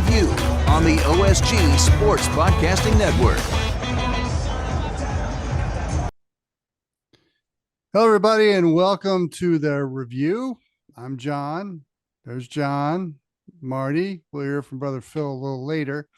Review on the OSG Sports Podcasting Network. Hello, everybody, and welcome to the review. I'm John. There's John, Marty. We'll hear from Brother Phil a little later.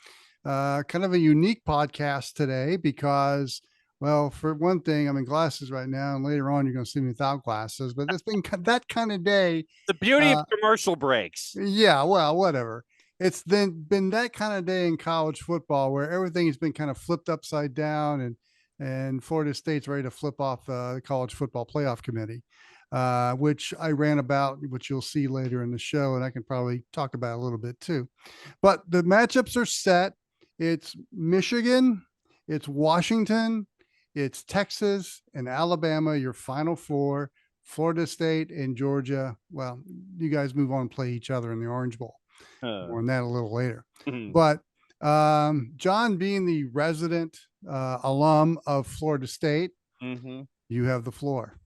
Kind of a unique podcast today because, well, for one thing, I'm in glasses right now, and later on you're going to see me without glasses. But it's been that kind of day. The beauty of commercial breaks. Yeah, well, whatever. It's been that kind of day in college football where everything has been kind of flipped upside down, and Florida State's ready to flip off the college football playoff committee, which I ran about, which you'll see later in the show, and I can probably talk about a little bit too. But the matchups are set. It's Michigan, it's Washington, it's Texas and Alabama, your Final Four, Florida State and Georgia. Well, you guys move on and play each other in the Orange Bowl. More on that a little later. But John, being the resident alum of Florida State, you have the floor.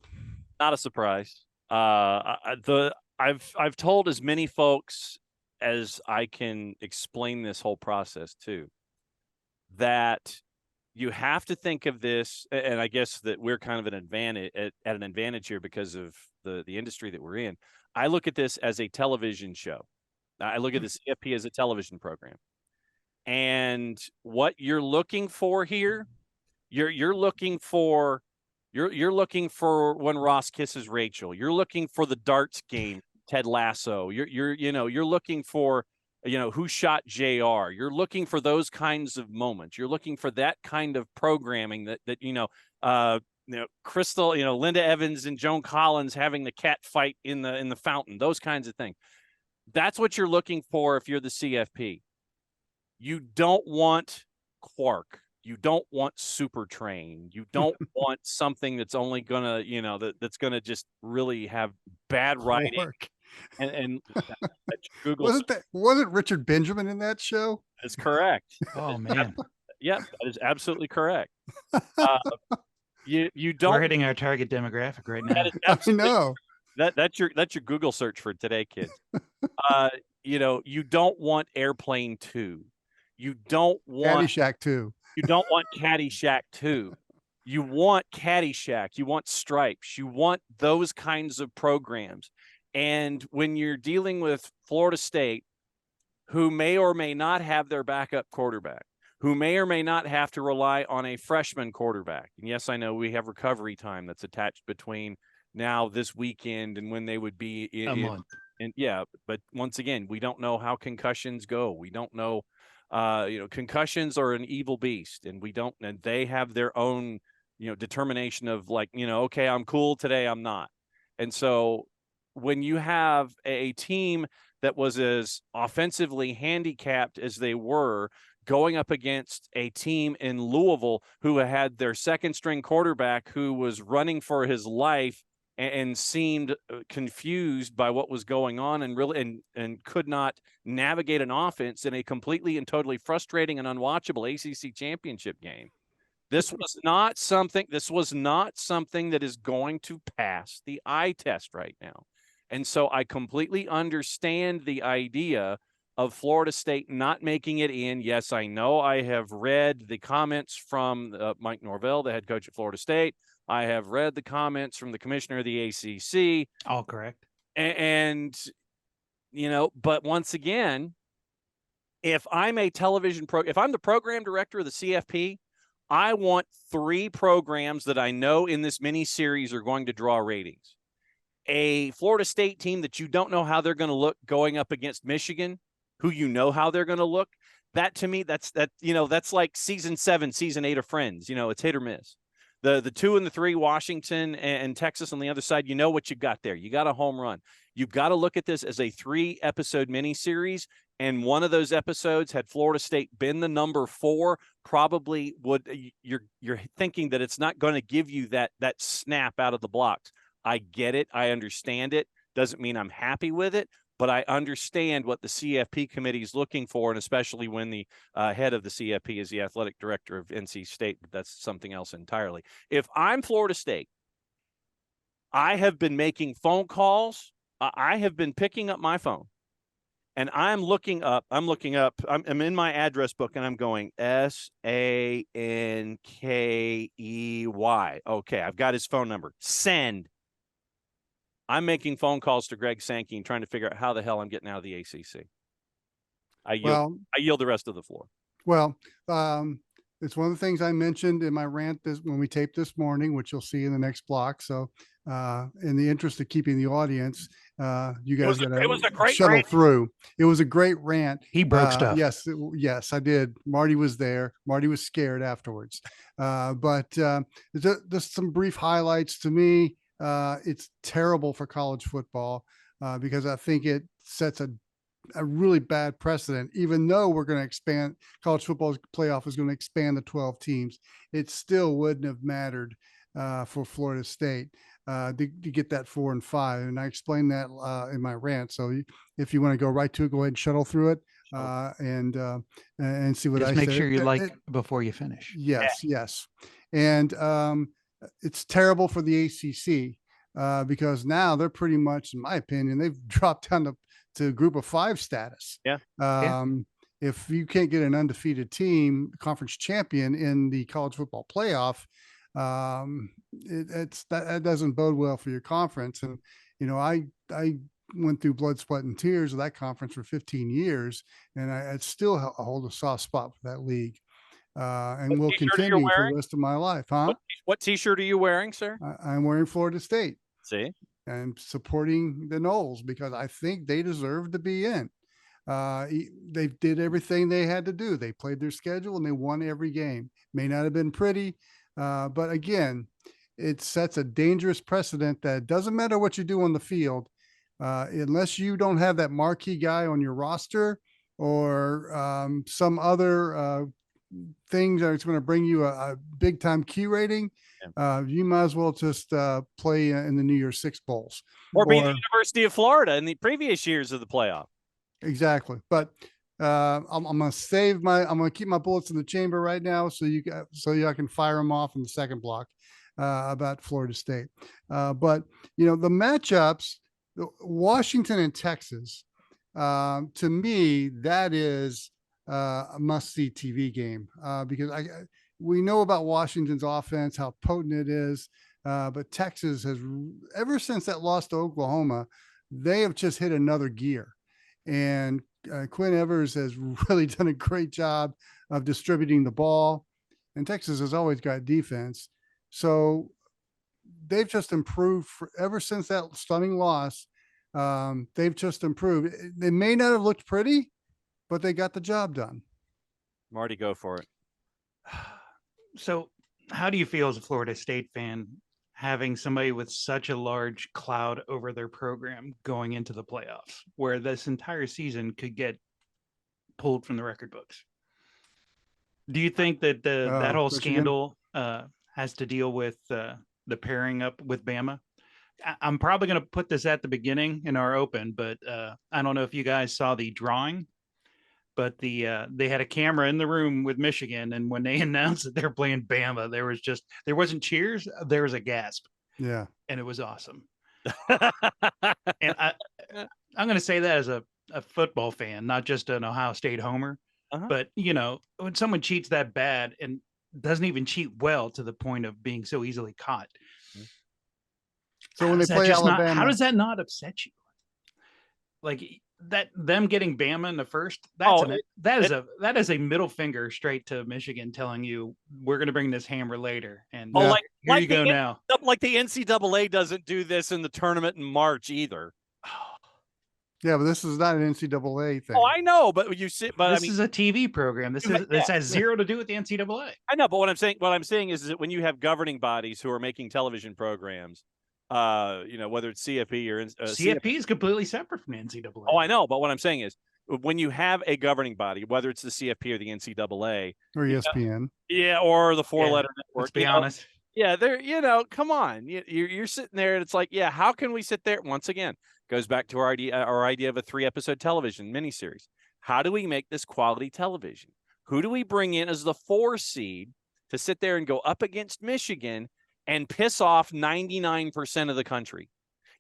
Not a surprise. I've told as many folks as I can explain this whole process to, that you have to think of this, and I guess that we're kind of an advantage here because of the industry that we're in. I look at this as a television show. I look at the CFP as a television program. And what you're looking for here, you're looking for when Ross kisses Rachel. You're looking for the darts game, Ted Lasso. You're looking for, who shot JR. You're looking for those kinds of moments. You're looking for that kind of programming that Crystal, Linda Evans and Joan Collins having the cat fight in the fountain, those kinds of things. That's what you're looking for if you're the CFP. You don't want Quark. You don't want Super Train. You don't want something that's only gonna, that's gonna just really have bad writing. Quark. And Google wasn't Richard Benjamin in that show? That's correct. Oh man. Yeah, that is absolutely correct. You don't. We're hitting our target demographic right now. I know. That's your Google search for today, kids. You don't want Airplane 2. You don't want Caddyshack 2. You don't want Caddyshack 2. You want Caddyshack. You want Stripes. You want those kinds of programs. And when you're dealing with Florida State, who may or may not have their backup quarterback, who may or may not have to rely on a freshman quarterback. And yes, I know we have recovery time that's attached between now this weekend and when they would be in a month. And yeah, but once again, we don't know how concussions go. We don't know, concussions are an evil beast, and they have their own, determination of okay, I'm cool today, I'm not. And so when you have a team that was as offensively handicapped as they were, going up against a team in Louisville who had their second string quarterback who was running for his life and seemed confused by what was going on and could not navigate an offense in a completely and totally frustrating and unwatchable ACC championship game. This was not something that is going to pass the eye test right now. And so I completely understand the idea of Florida State not making it in. Yes, I know I have read the comments from Mike Norvell, the head coach at Florida State. I have read the comments from the commissioner of the ACC. All correct. And but once again, if I'm if I'm the program director of the CFP, I want 3 programs that I know in this mini series are going to draw ratings. A Florida State team that you don't know how they're going to look going up against Michigan, who how they're going to look. That to me, that's like season 7, season 8 of Friends. It's hit or miss. The 2 and the 3, Washington and Texas on the other side, what you got there. You got a home run. You've got to look at this as a 3-episode miniseries, and one of those episodes, had Florida State been the number 4, probably would. You're thinking that it's not going to give you that snap out of the blocks. I get it. I understand it. Doesn't mean I'm happy with it, but I understand what the CFP committee is looking for, and especially when the head of the CFP is the athletic director of NC State. But that's something else entirely. If I'm Florida State, I have been making phone calls. I have been picking up my phone And I'm looking up. I'm in my address book, and I'm going Sankey. Okay, I've got his phone number. Send. I'm making phone calls to Greg Sankey and trying to figure out how the hell I'm getting out of the ACC. I yield the rest of the floor. Well, it's one of the things I mentioned in my rant when we taped this morning, which you'll see in the next block. So, in the interest of keeping the audience, you guys got to shuttle rant. through. It was a great rant. He broke stuff. Yes, I did. Marty was there. Marty was scared afterwards. But just some brief highlights to me. It's terrible for college football because I think it sets a really bad precedent. Even though we're going to expand, college football playoff is going to expand to 12 teams, it still wouldn't have mattered for Florida State to get that 4 and 5. And I explained that in my rant. So if you want to go right to it, go ahead and shuttle through it and see what Just I make said. sure you like before you finish. Yes. And it's terrible for the ACC because now they're pretty much, in my opinion, they've dropped down to group of 5 status. If you can't get an undefeated team, conference champion in the college football playoff, that doesn't bode well for your conference. And, I went through blood, sweat, and tears of that conference for 15 years, and I still hold a soft spot for that league. And will continue for the rest of my life. Huh? What t-shirt are you wearing, sir? I'm wearing Florida State. See? And supporting the Noles because I think they deserve to be in. They did everything they had to do. They played their schedule and they won every game. May not have been pretty, but again, it sets a dangerous precedent that it doesn't matter what you do on the field, unless you don't have that marquee guy on your roster or some other thing that's going to bring you a big time Q rating. You might as well just play in the New Year's Six Bowls or be the University of Florida in the previous years of the playoff. Exactly. But I'm going to keep my bullets in the chamber right now. So I can fire them off in the second block about Florida State. But the matchups, Washington and Texas, to me, that is a must-see TV game because we know about Washington's offense, how potent it is, but Texas has, ever since that loss to Oklahoma, they have just hit another gear. And Quinn Evers has really done a great job of distributing the ball, and Texas has always got defense. So they've just improved ever since that stunning loss. They've just improved. They may not have looked pretty, but they got the job done. Marty, go for it. So how do you feel as a Florida State fan having somebody with such a large cloud over their program going into the playoffs where this entire season could get pulled from the record books? Do you think that that whole scandal has to deal with the pairing up with Bama? I'm probably going to put this at the beginning in our open, but I don't know if you guys saw the drawing. But they had a camera in the room with Michigan, and when they announced that they're playing Bama, there wasn't cheers, there was a gasp. Yeah, and it was awesome. And I'm going to say that as a football fan, not just an Ohio State homer. But when someone cheats that bad and doesn't even cheat well to the point of being so easily caught, so when they play Alabama, how does that not upset you? Like that, them getting Bama in the first, that is a middle finger straight to Michigan telling you we're going to bring this hammer later. And here you go now. Like the NCAA doesn't do this in the tournament in March either. Yeah, but this is not an NCAA thing. Oh, I know, but this is a TV program. This has zero to do with the NCAA. I know, but what I'm saying is that when you have governing bodies who are making television programs, whether it's CFP or CFP is completely separate from the NCAA. Oh, I know, but what I'm saying is when you have a governing body, whether it's the CFP or the NCAA or ESPN, or the four-letter network. Let's be honest. Yeah, they're come on, you're sitting there and it's like, yeah, how can we sit there? Once again, goes back to our idea of a 3-episode television miniseries. How do we make this quality television? Who do we bring in as the 4 seed to sit there and go up against Michigan and piss off 99% of the country?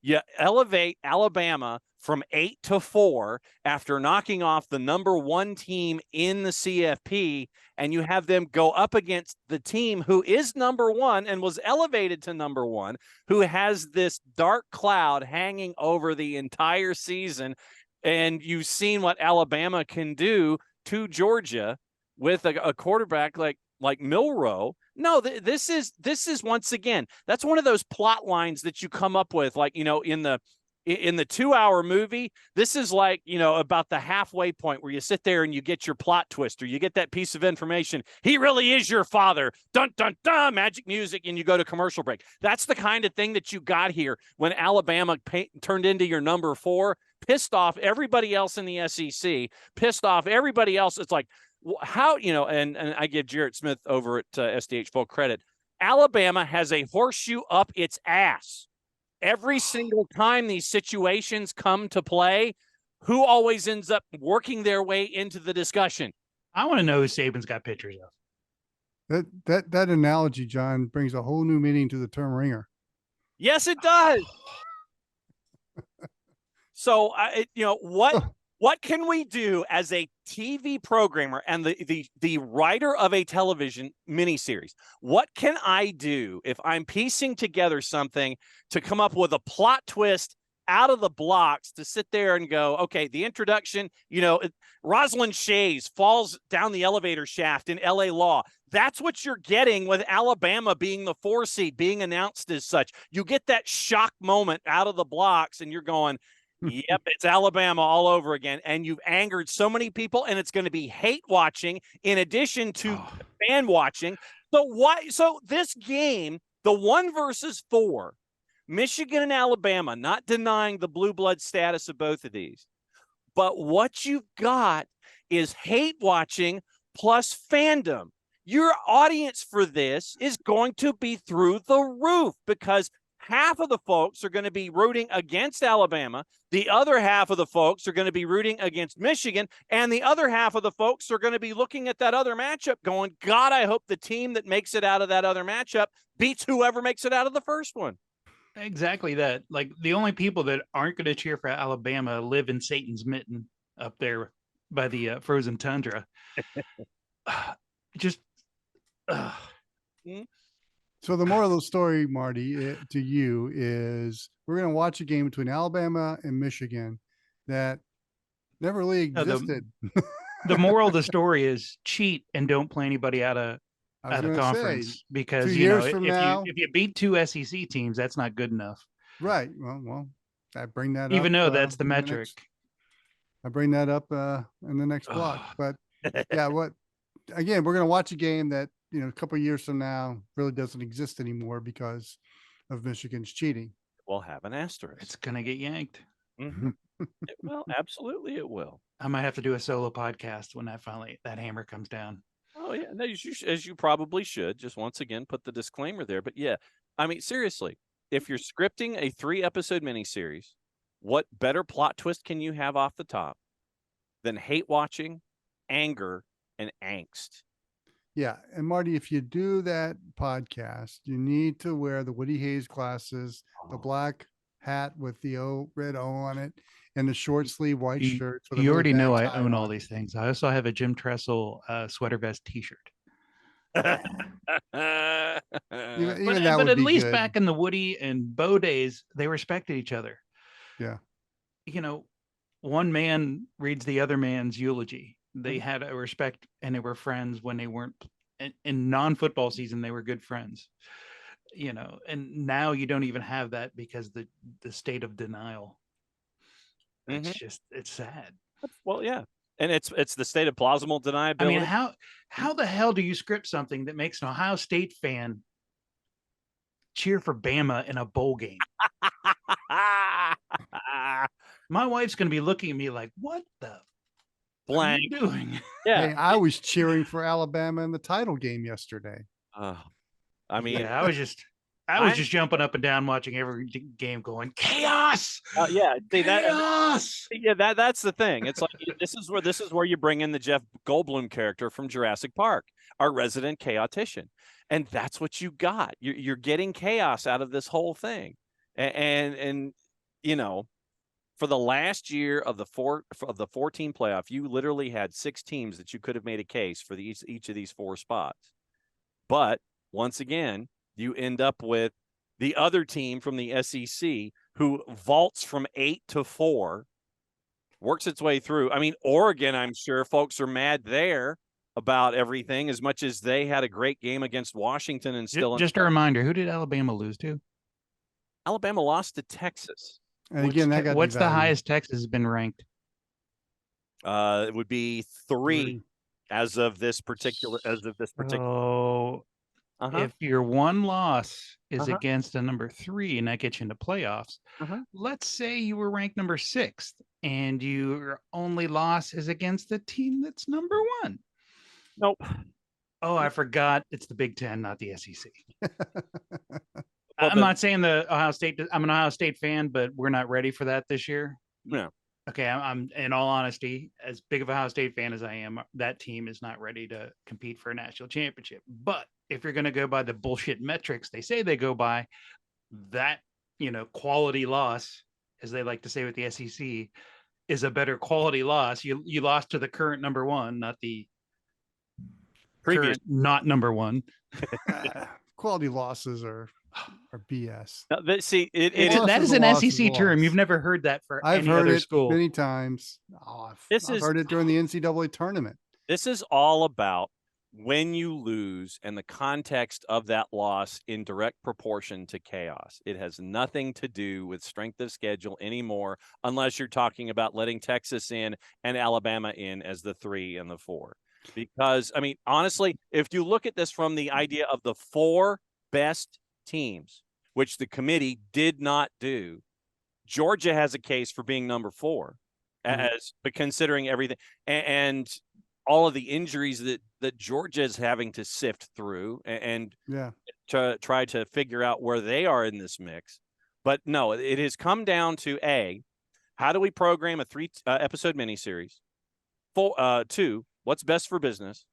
You elevate Alabama from 8 to 4 after knocking off the number 1 team in the CFP, and you have them go up against the team who is number 1 and was elevated to number 1, who has this dark cloud hanging over the entire season. And you've seen what Alabama can do to Georgia with a quarterback like Milroe. No, this is once again, that's one of those plot lines that you come up with, like, in the 2-hour movie. This is like, about the halfway point where you sit there and you get your plot twist, or you get that piece of information. He really is your father. Dun, dun, dun, magic music. And you go to commercial break. That's the kind of thing that you got here when Alabama turned into your number 4, pissed off everybody else in the SEC, pissed off everybody else. It's like, how, and I give Jarrett Smith over at SDH full credit. Alabama has a horseshoe up its ass. Every single time these situations come to play, who always ends up working their way into the discussion? I want to know who Saban's got pictures of. That analogy, John, brings a whole new meaning to the term ringer. Yes, it does. So, what can we do as a TV programmer and the writer of a television miniseries? What can I do if I'm piecing together something to come up with a plot twist out of the blocks, to sit there and go, okay, the introduction, Rosalind Shays falls down the elevator shaft in LA Law. That's what you're getting with Alabama being the 4 seed, being announced as such. You get that shock moment out of the blocks, and you're going, yep, it's Alabama all over again. And you've angered so many people, and it's going to be hate watching in addition to fan watching. So this game, the 1 versus 4, Michigan and Alabama, not denying the blue blood status of both of these, but what you've got is hate watching plus fandom. Your audience for this is going to be through the roof, because half of the folks are going to be rooting against Alabama. The other half of the folks are going to be rooting against Michigan. And the other half of the folks are going to be looking at that other matchup going, God, I hope the team that makes it out of that other matchup beats whoever makes it out of the first one. Exactly that. Like, the only people that aren't going to cheer for Alabama live in Satan's mitten up there by the frozen tundra. So the moral of the story, Marty, to you is we're going to watch a game between Alabama and Michigan that never really existed. The moral of the story is cheat and don't play anybody out of conference, because 2 years from now, if you beat 2 SEC teams, that's not good enough. Right. Well, I bring that up. Even though that's the metric. I bring that up in the next block. But yeah, again, we're going to watch a game that, a couple of years from now really doesn't exist anymore because of Michigan's cheating. We'll have an asterisk. It's going to get yanked. Mm-hmm. It will. Absolutely, it will. I might have to do a solo podcast when that hammer comes down. Oh, yeah. No, as you probably should. Just once again, put the disclaimer there. But yeah, I mean, seriously, if you're scripting a 3-episode miniseries, what better plot twist can you have off the top than hate watching, anger, and angst? Yeah. And Marty, if you do that podcast, you need to wear the Woody Hayes glasses, the black hat with the red O on it, and the short sleeve white shirt. You already know I own all these things. I also have a Jim Tressel sweater vest t-shirt. Even But that at least good. Back in the Woody and Bo days, they respected each other. Yeah. One man reads the other man's eulogy. They had a respect, and they were friends when they weren't in non-football season. They were good friends, and now you don't even have that because the state of denial. It's sad. Well, yeah. And it's the state of plausible deniability. I mean, how the hell do you script something that makes an Ohio State fan cheer for Bama in a bowl game? My wife's going to be looking at me like, what the blank are you doing? Yeah. Hey, I was cheering for Alabama in the title game yesterday. I mean, I was just jumping up and down watching every game going, chaos. Yeah. See, chaos. That's the thing. It's like, this is where you bring in the Jeff Goldblum character from Jurassic Park, our resident chaotician. And that's what you got. You're getting chaos out of this whole thing. And for the last year of the 14 playoff, you literally had 6 teams that you could have made a case for each of these 4 spots. But once again, you end up with the other team from the SEC who vaults from 8 to 4, works its way through. I mean, Oregon, I'm sure folks are mad there about everything as much as they had a great game against Washington and still. Just a reminder, who did Alabama lose to? Alabama lost to Texas. And again, that got what's the devalued. highest Texas has been ranked? It would be 3 as of this particular. Oh, if your one loss is Uh-huh. against a number 3 and that gets you into playoffs, let's say you were ranked number 6 and your only loss is against the team that's number 1. Nope. Oh, I forgot. It's the Big Ten, not the SEC. Well, I'm not saying I'm an Ohio State fan, but we're not ready for that this year. Yeah. Okay, I'm in all honesty, as big of a Ohio State fan as I am, that team is not ready to compete for a national championship. But if you're going to go by the bullshit metrics they say they go by, that, quality loss, as they like to say with the SEC, is a better quality loss. You lost to the current number 1, not the Previous. not number 1. Quality losses are BS. No, that That is an loss is SEC a term. loss. You've never heard that for I've any heard other it school. many times. I've heard it during the NCAA tournament. This is all about when you lose and the context of that loss in direct proportion to chaos. It has nothing to do with strength of schedule anymore, unless you're talking about letting Texas in and Alabama in as the 3 and the 4. Because, I mean, honestly, if you look at this from the idea of the 4 best teams, which the committee did not do, Georgia has a case for being number 4, but considering everything and all of the injuries that Georgia is having to sift through and to try to figure out where they are in this mix. But no, it has come down to how do we program a 3 episode miniseries? 2, what's best for business?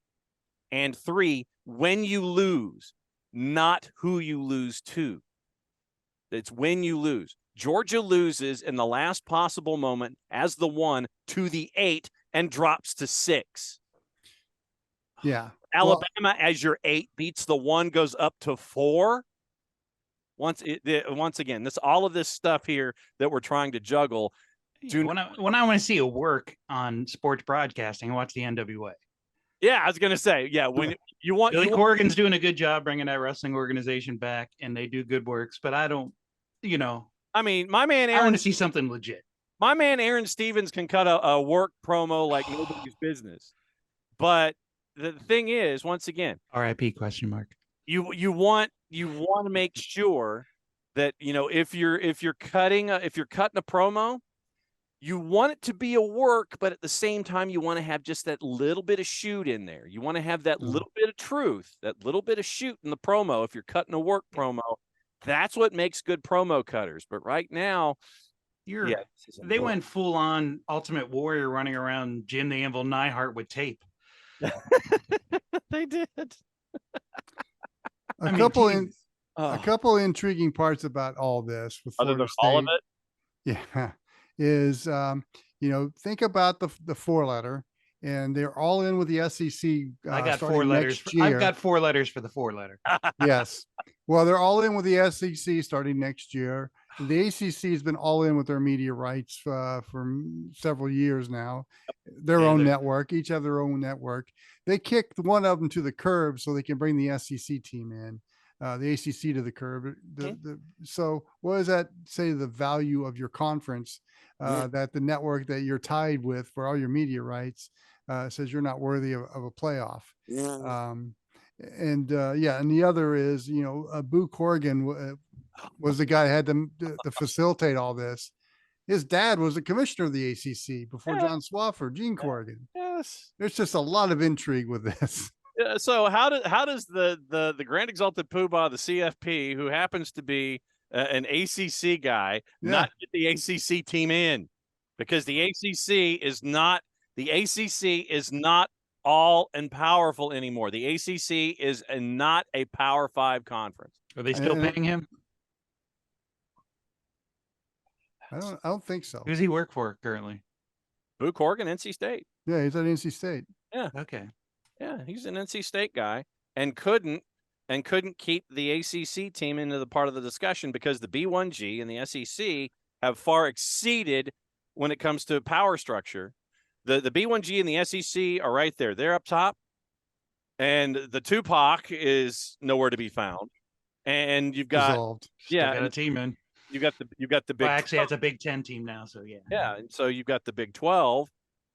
And 3, when you lose, not who you lose to. It's when you lose. Georgia loses in the last possible moment as the 1 to the 8 and drops to 6. Yeah. Alabama, as your 8, beats the 1, goes up to 4. Once again, all of this stuff here that we're trying to juggle. When I want to see a work on sports broadcasting, I watch the NWA. Yeah, I was going to say, when you want Billy Corrigan's doing a good job bringing that wrestling organization back, and they do good works. But I don't, I mean, my man Aaron. I want to see something legit. My man Aaron Stevens can cut a work promo like nobody's business. But the thing is, once again, RIP ? You want to make sure that if you're cutting a promo, you want it to be a work, but at the same time, you want to have just that little bit of shoot in there. You want to have that little bit of truth, that little bit of shoot in the promo. If you're cutting a work promo, that's what makes good promo cutters. But right now, they went full on Ultimate Warrior running around Jim the Anvil Neihart with tape. They did. A couple intriguing parts about all this with other than Florida all of State. it. Yeah. Is think about the 4-letter, and they're all in with the SEC. I got 4 letters. I've got 4 letters for the 4-letter. Yes. Well, they're all in with the SEC starting next year. The ACC has been all in with their media rights for several years now. Their own network, each have their own network. They kicked one of them to the curb so they can bring the SEC team in. The ACC to the curb. So what does that say to the value of your conference? That the network that you're tied with for all your media rights says you're not worthy of a playoff. And the other is, Boo Corrigan was the guy that had to facilitate all this. His dad was the commissioner of the ACC before John Swofford, Gene Corrigan. Yes. There's just a lot of intrigue with this. So how does the Grand Exalted Poobah, the CFP, who happens to be an ACC guy, not get the ACC team in? Because the ACC is not all and powerful anymore. The ACC is not a Power 5 conference. Are they still paying him? I don't think so. Who's he work for currently? Boo Corrigan, NC State. Yeah, he's at NC State. Okay. Yeah, he's an NC State guy and couldn't keep the ACC team into the part of the discussion because the B1G and the SEC have far exceeded when it comes to power structure. The B1G and the SEC are right there. They're up top. And the Tupac is nowhere to be found. And you've got Dissolved. Still yeah, got a team in. you got the big Well, actually, it's a Big Ten team now. So yeah. yeah, and so you've got the Big 12,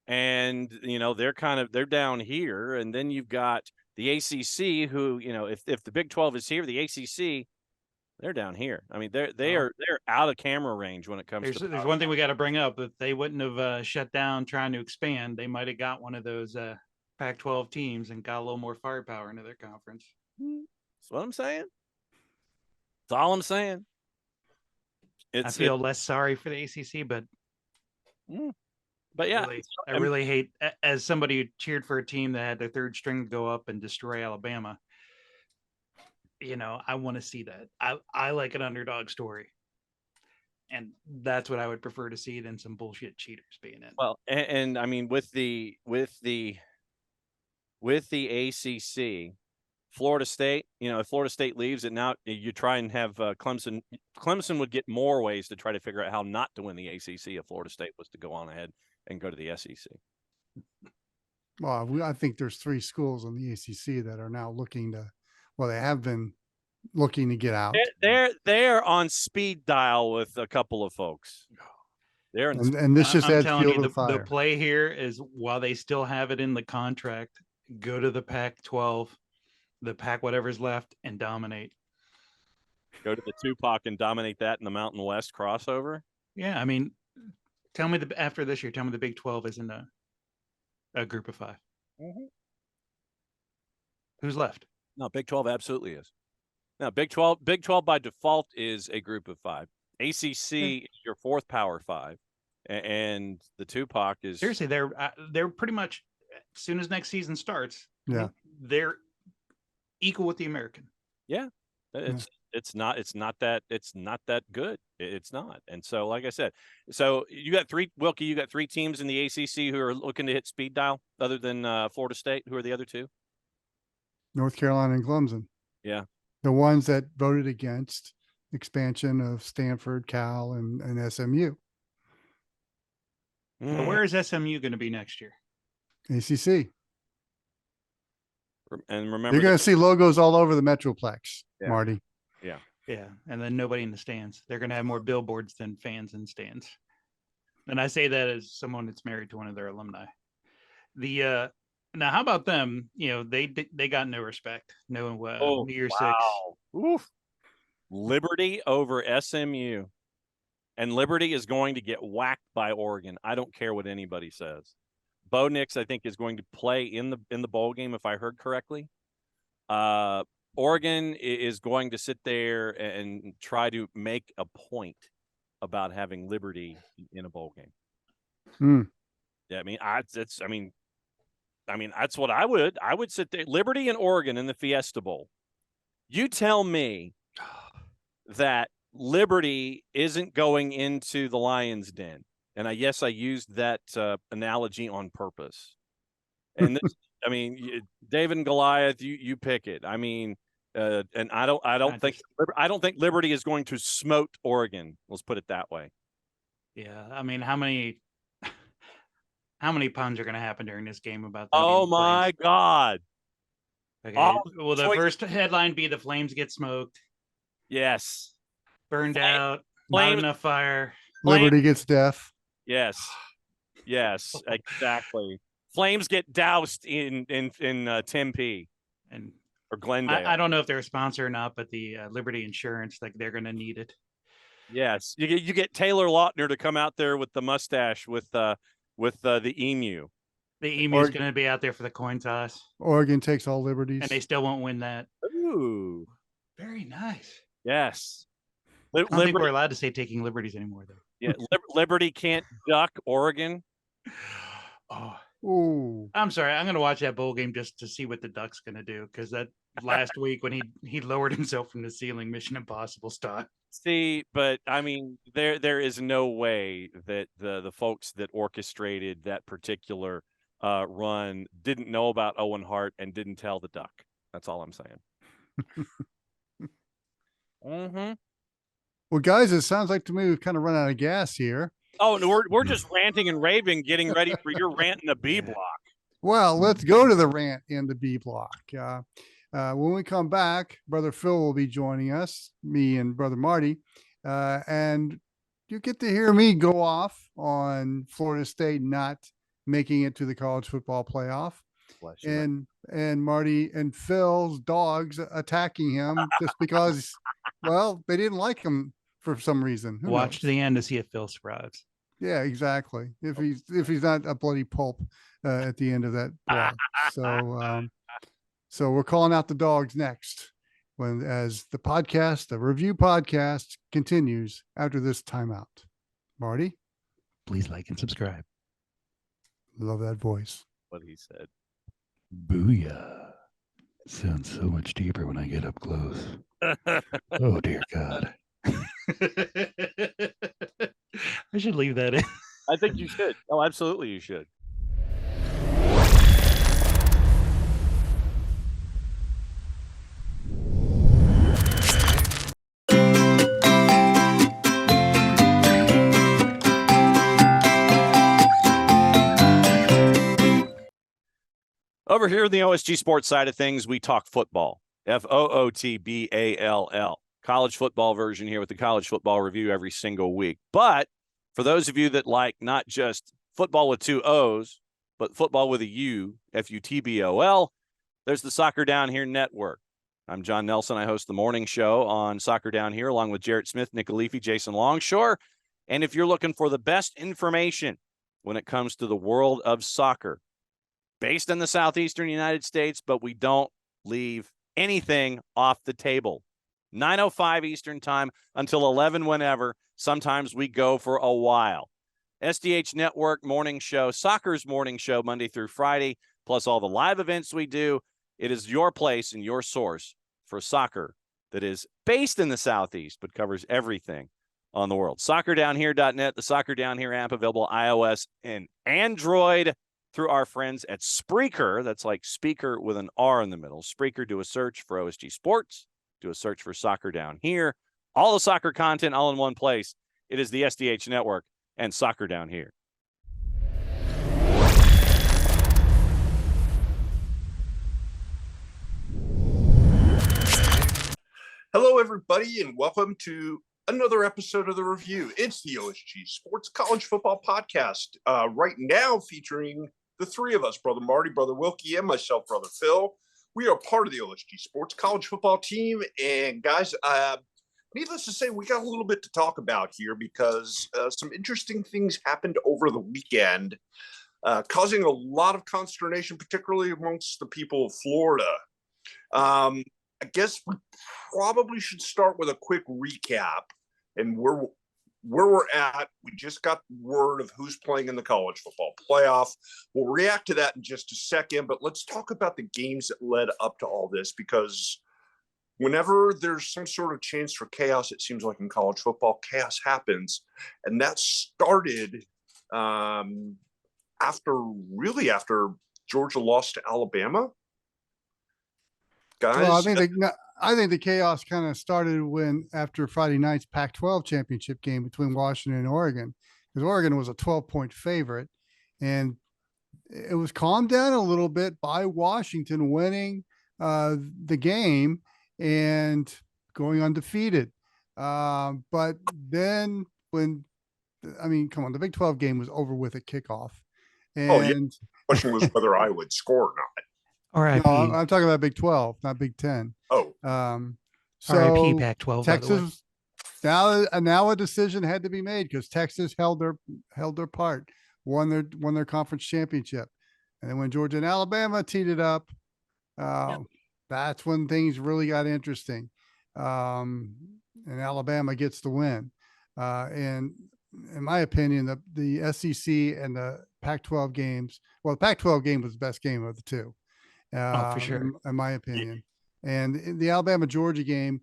and they're down here, and then you've got the ACC, who if the Big 12 is here, the ACC, they're down here. I mean, they're out of camera range when it comes to. There's one thing we got to bring up. If they wouldn't have shut down trying to expand, they might have got one of those Pac-12 teams and got a little more firepower into their conference. That's what I'm saying. That's all I'm saying. I feel less sorry for the ACC, but yeah, I really hate, as somebody who cheered for a team that had their third string go up and destroy Alabama. I want to see that. I like an underdog story, and that's what I would prefer to see than some bullshit cheaters being in. Well, and I mean with the ACC, Florida State, if Florida State leaves it now, you try and have Clemson. Clemson would get more ways to try to figure out how not to win the ACC if Florida State was to go on ahead and go to the SEC. Well, I think there's 3 schools in the ACC that are now looking to. Well, they have been looking to get out. They're on speed dial with a couple of folks. And this just adds fuel to the fire. The play here is, while they still have it in the contract, go to the Pac-12, the Pac whatever's left, and dominate. Go to the Tupac and dominate that in the Mountain West crossover. Yeah, I mean, tell me after this year, tell me the Big 12 isn't a group of 5. Mm-hmm. Who's left? No, Big 12 absolutely is. No, Big 12 by default is a group of 5. ACC is your 4th Power 5, and the Tupac is seriously. They're pretty much, as soon as next season starts. Yeah, they're equal with the American. Yeah, it's not that good. It's not. And so, like I said, so you got 3, Wilkie. You got 3 teams in the ACC who are looking to hit speed dial, other than Florida State. Who are the other 2? North Carolina and Clemson. Yeah, the ones that voted against expansion of Stanford, Cal, and SMU. Well, where is SMU going to be next year? ACC. And remember, you're going to see logos all over the Metroplex, Marty. Yeah, and then nobody in the stands. They're going to have more billboards than fans in stands. And I say that as someone that's married to one of their alumni. Now, how about them? They got no respect. No New Year's 6. Oof. Liberty over SMU, and Liberty is going to get whacked by Oregon. I don't care what anybody says. Bo Nix, I think, is going to play in the bowl game, if I heard correctly. Oregon is going to sit there and try to make a point about having Liberty in a bowl game. Yeah, I mean, that's what I would sit there. Liberty and Oregon in the Fiesta Bowl. You tell me that Liberty isn't going into the Lion's Den. And I used that analogy on purpose. And this, David and Goliath, you pick it. And I don't think Liberty is going to smote Oregon. Let's put it that way. Yeah, I mean, how many puns are going to happen during this game about? Oh my God! Okay. Will the first headline be the Flames get smoked? Yes. Burned out. Not enough fire. Liberty gets death. Yes, exactly. Flames get doused in Tempe or Glendale. I don't know if they're a sponsor or not, but the Liberty Insurance, they're going to need it. Yes, you get Taylor Lautner to come out there with the mustache with the emu. The emu is going to be out there for the coin toss. Oregon takes all liberties, and they still won't win that. Ooh, very nice. Yes. I don't think we're allowed to say taking liberties anymore, though. Yeah, Liberty can't duck Oregon. Oh, Ooh. I'm sorry. I'm going to watch that bowl game just to see what the Ducks going to do, because that last week when he lowered himself from the ceiling, Mission Impossible style. See, but I mean, there is no way that the folks that orchestrated that particular run didn't know about Owen Hart and didn't tell the Duck. That's all I'm saying. Mm-hmm. Well, guys, it sounds like to me we've kind of run out of gas here. Oh, no, we're just ranting and raving, getting ready for your rant in the B block. Well, let's go to the rant in the B block. When we come back, Brother Phil will be joining us, me and Brother Marty, and you get to hear me go off on Florida State not making it to the college football playoff, Bless you, and Marty and Phil's dogs attacking him just because, well, they didn't like him for some reason. Who Watch to knows? the end to see if Phil survives. Yeah, exactly. If he's not a bloody pulp at the end of that blog. So we're calling out the dogs next as the review podcast continues after this timeout. Marty, Please like and subscribe. love that voice. what he said. Booyah. Sounds so much deeper when I get up close. Oh, dear God. I should leave that in. I think you should. Oh, absolutely, you should. Over here in the OSG Sports side of things, we talk football. FOOTBALL. College football version here with the college football review every single week. But for those of you that like not just football with two O's, but football with a U, FUTBOL, there's the Soccer Down Here Network. I'm John Nelson. I host the morning show on Soccer Down Here along with Jarrett Smith, Nick Alifi, Jason Longshore. And if you're looking for the best information when it comes to the world of soccer, based in the southeastern United States, but we don't leave anything off the table. 9:05 Eastern time until 11 whenever. Sometimes we go for a while. SDH Network morning show, soccer's morning show, Monday through Friday, plus all the live events we do. It is your place and your source for soccer that is based in the Southeast, but covers everything on the world. SoccerDownHere.net, the Soccer Down Here app available iOS and Android through our friends at Spreaker. That's like speaker with an R in the middle. Spreaker, do a search for OSG Sports. Do a search for Soccer Down Here. All the soccer content all in one place. It is the SDH Network and Soccer Down Here. Hello, everybody, and welcome to another episode of The Review. It's the OSG Sports College Football Podcast, right now featuring the three of us, Brother Marty, Brother Wilkie, and myself, Brother Phil. We are part of the OSG Sports College Football team, and guys, needless to say, we got a little bit to talk about here because some interesting things happened over the weekend, causing a lot of consternation, particularly amongst the people of Florida. I guess we probably should start with a quick recap and where we're at. We just got word of who's playing in the college football playoff. We'll react to that in just a second, but let's talk about the games that led up to all this, because whenever there's some sort of chance for chaos, it seems like in college football, chaos happens. And that started after Georgia lost to Alabama. Guys, Well, I think the chaos kind of started after Friday night's Pac-12 championship game between Washington and Oregon, because Oregon was a 12-point favorite, and it was calmed down a little bit by Washington winning the game and going undefeated. But then come on, the Big 12 game was over with at kickoff. And the question was whether I would score or not. R.I.P. No, I'm talking about Big 12, not Big 10. Oh, So R.I.P. Pac-12. Texas, now a decision had to be made because Texas held their part, won their conference championship, and then when Georgia and Alabama teed it up, that's when things really got interesting. And Alabama gets the win. And in my opinion, the SEC and the Pac-12 games. Well, the Pac-12 game was the best game of the two, for sure. in my opinion. And in the Alabama-Georgia game,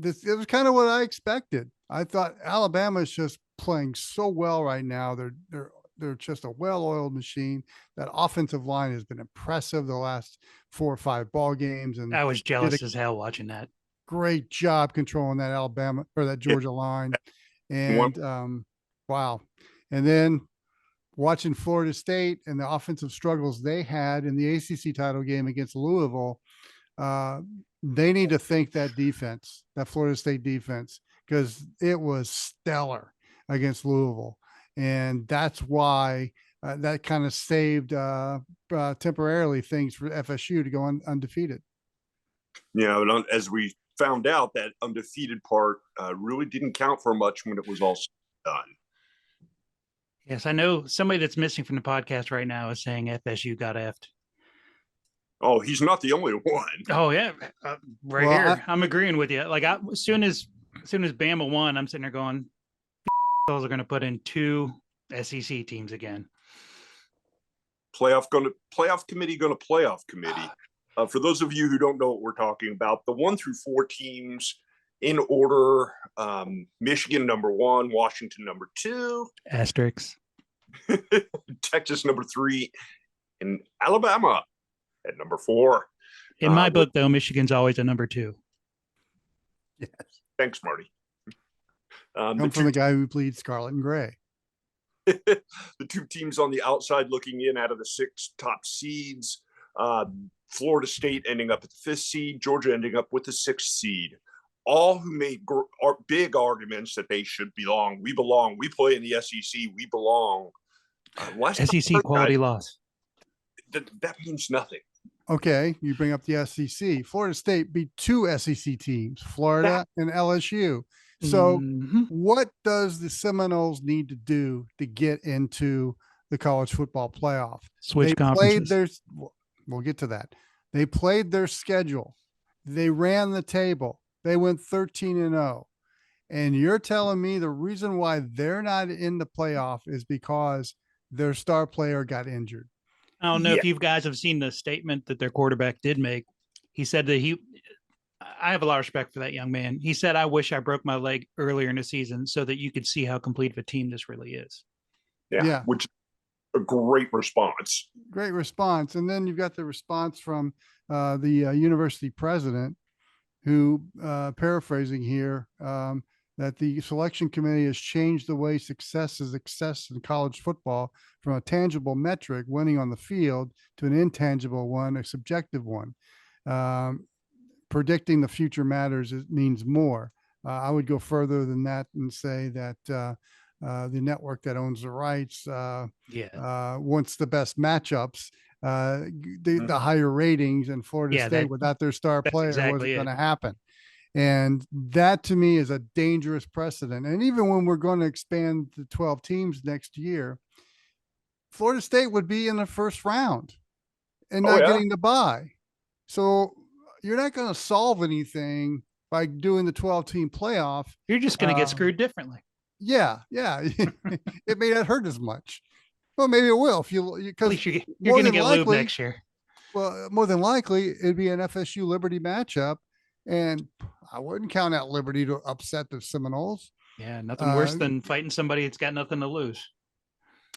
it was kind of what I expected. I thought Alabama is just playing so well right now. They're just a well-oiled machine. That offensive line has been impressive the last 4 or 5 ball games, and I was jealous as hell watching that. great job controlling that Alabama or that Georgia line. And wow. And then watching Florida State and the offensive struggles they had in the ACC title game against Louisville, they need to thank that defense, that Florida State defense, because it was stellar against Louisville. And that's why that kind of saved temporarily things for FSU to go undefeated. Yeah, but as we found out, that undefeated part really didn't count for much when it was all done. Yes, I know somebody that's missing from the podcast right now is saying FSU got effed. Oh, he's not the only one. Oh yeah, here. I'm agreeing with you. Like as soon as Bama won, I'm sitting there going, "Those are going to put in 2 SEC teams again." Playoff committee. For those of you who don't know what we're talking about, the 1 through 4 teams in order: Michigan number 1, Washington number 2, asterisks, Texas number 3, and Alabama at number 4. In my book, though, Michigan's always a number 2. Yes. Thanks, Marty. Come from the guy who pleads scarlet and gray. The 2 teams on the outside looking in out of the 6 top seeds, Florida State ending up at the 5th seed, Georgia ending up with the 6th seed, all who made big arguments that they should belong. We belong. We play in the SEC. We belong. SEC quality loss. That means nothing. Okay, you bring up the SEC. Florida State beat 2 SEC teams, Florida and LSU. So what does the Seminoles need to do to get into the college football playoff? Switch conferences. We'll get to that. They played their schedule. They ran the table. They went 13-0. And you're telling me the reason why they're not in the playoff is because their star player got injured. I don't know if you guys have seen the statement that their quarterback did make. He said that I have a lot of respect for that young man. He said, "I wish I broke my leg earlier in the season so that you could see how complete of a team this really is." Yeah. Which is a great response. Great response. And then you've got the response from the university president who, paraphrasing here, that the selection committee has changed the way success is assessed in college football from a tangible metric, winning on the field, to an intangible one, a subjective one. Predicting the future matters, it means more. I would go further than that and say that the network that owns the rights wants the best matchups, the higher ratings, and Florida State without their star player wasn't going to happen. And that to me is a dangerous precedent. And even when we're going to expand to 12 teams next year, Florida State would be in the first round and not getting the bye. So you're not going to solve anything by doing the 12-team playoff. You're just going to get screwed differently. Yeah. It may not hurt as much. Well, maybe it will because you're going to get lube next year. Well, more than likely, it'd be an FSU Liberty matchup, and I wouldn't count out Liberty to upset the Seminoles. Yeah, nothing worse than fighting somebody that's got nothing to lose.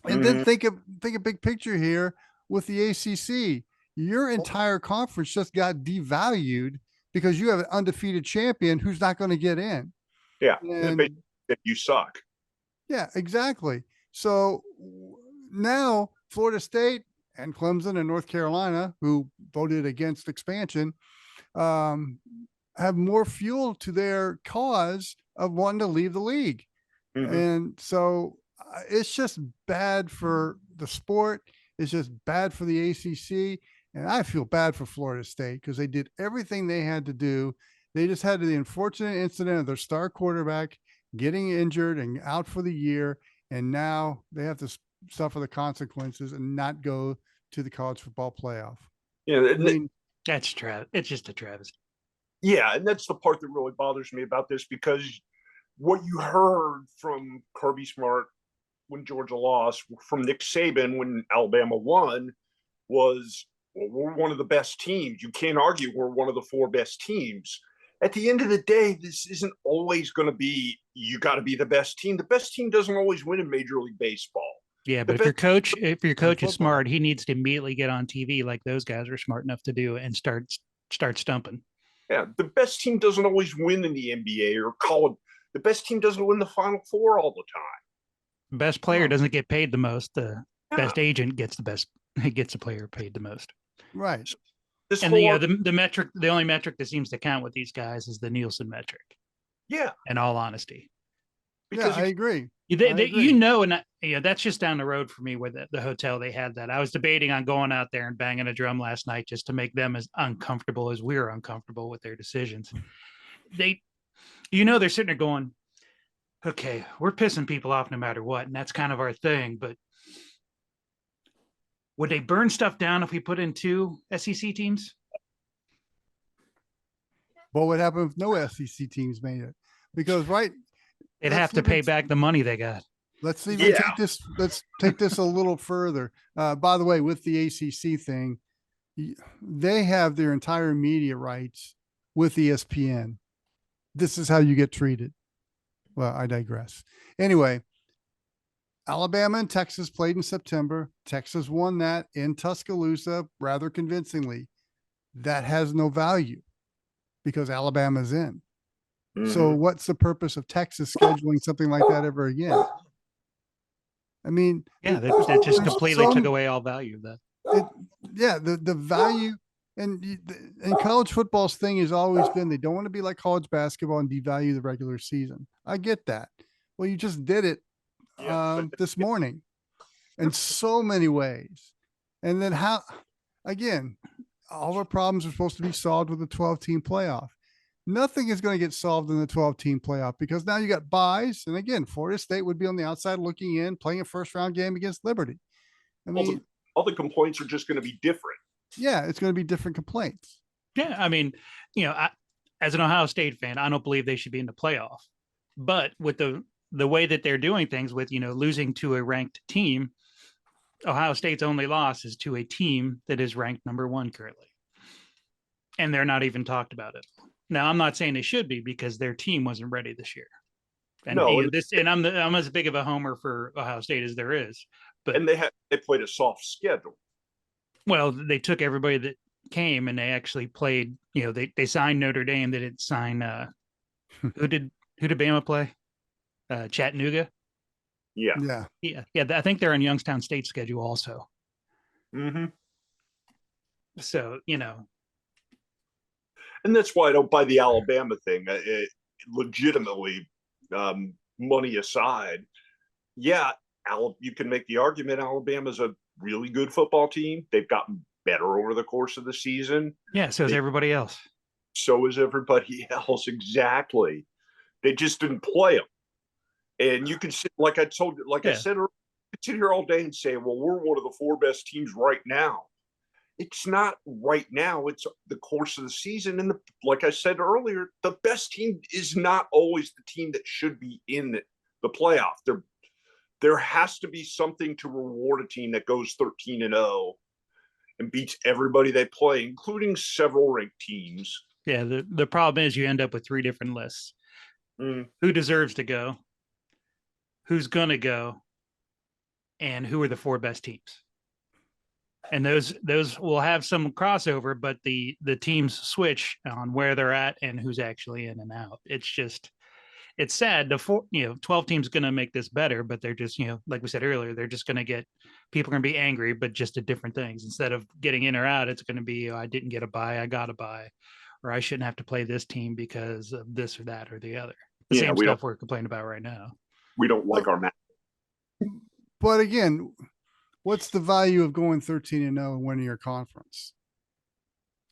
And then think a big picture here with the ACC. Your entire conference just got devalued because you have an undefeated champion who's not going to get in. Yeah, and you suck. Yeah, exactly. So now Florida State and Clemson and North Carolina, who voted against expansion, have more fuel to their cause of wanting to leave the league. And so it's just bad for the sport. It's just bad for the ACC. And I feel bad for Florida State because they did everything they had to do. They just had the unfortunate incident of their star quarterback getting injured and out for the year. And now they have to suffer the consequences and not go to the college football playoff. Yeah, I mean, that's it's just a travesty. Yeah, and that's the part that really bothers me about this, because what you heard from Kirby Smart when Georgia lost from Nick Saban when Alabama won was, well, we're one of the best teams. You can't argue we're one of the 4 best teams. At the end of the day, this isn't always going to be, you got to be the best team. The best team doesn't always win in Major League Baseball. Yeah, but if your coach is smart, he needs to immediately get on TV like those guys are smart enough to do and start stumping. Yeah, the best team doesn't always win in the NBA or college. The best team doesn't win the Final Four all the time. Best player doesn't get paid the most. The best agent gets the player paid the most. Right. And the metric, the only metric that seems to count with these guys is the Nielsen metric. Yeah. In all honesty. Because I agree. You know, and that's just down the road for me where the hotel they had that. I was debating on going out there and banging a drum last night just to make them as uncomfortable as we were uncomfortable with their decisions. They're sitting there going, okay, we're pissing people off no matter what, and that's kind of our thing. But would they burn stuff down if we put in 2 SEC teams? What would happen if no SEC teams made it? Because they'd have to pay back the money they got. Let's take this a little further. By the way, with the ACC thing, they have their entire media rights with ESPN. This is how you get treated. Well, I digress. Anyway, Alabama and Texas played in September. Texas won that in Tuscaloosa rather convincingly. That has no value because Alabama's in. Mm-hmm. So what's the purpose of Texas scheduling something like that ever again? I mean, that just completely took away all value of that. The value and college football's thing has always been they don't want to be like college basketball and devalue the regular season. I get that. Well, you just did it this morning in so many ways. And then all our problems are supposed to be solved with a 12-team playoff. Nothing is going to get solved in the 12-team playoff because now you got buys. And again, Florida State would be on the outside looking in, playing a first-round game against Liberty. I mean, all the complaints are just going to be different. Yeah, it's going to be different complaints. Yeah, I mean, as an Ohio State fan, I don't believe they should be in the playoff. But with the way that they're doing things with, losing to a ranked team, Ohio State's only loss is to a team that is ranked number 1 currently. And they're not even talked about it. Now, I'm not saying they should be because their team wasn't ready this year. And I'm as big of a homer for Ohio State as there is. But they played a soft schedule. Well, they took everybody that came and they actually played. They signed Notre Dame. They didn't sign. Who did Bama play? Chattanooga. Yeah. I think they're on Youngstown State schedule also. Mm-hmm. So and that's why I don't buy the Alabama thing. Legitimately, money aside, you can make the argument Alabama's a really good football team. They've gotten better over the course of the season. Yeah, so is everybody else. So is everybody else, exactly. They just didn't play them. And you can sit, I said earlier, you can sit here all day and say, well, we're one of the 4 best teams right now. It's not right now. It's the course of the season. And like I said earlier, the best team is not always the team that should be in the playoff. There has to be something to reward a team that goes 13-0 and beats everybody they play, including several ranked teams. Yeah, the problem is you end up with 3 different lists. Who deserves to go? Who's going to go? And who are the 4 best teams? And those will have some crossover, but the teams switch on where they're at and who's actually in and out. It's sad. The 12 teams going to make this better, but they're just, like we said earlier, they're just going to get people going to be angry, but just at different things. Instead of getting in or out, it's going to be, I didn't get a bye, I got a bye, or I shouldn't have to play this team because of this or that or the other. The same stuff we're complaining about right now. We don't like our match. But again, what's the value of going 13-0 and winning your conference?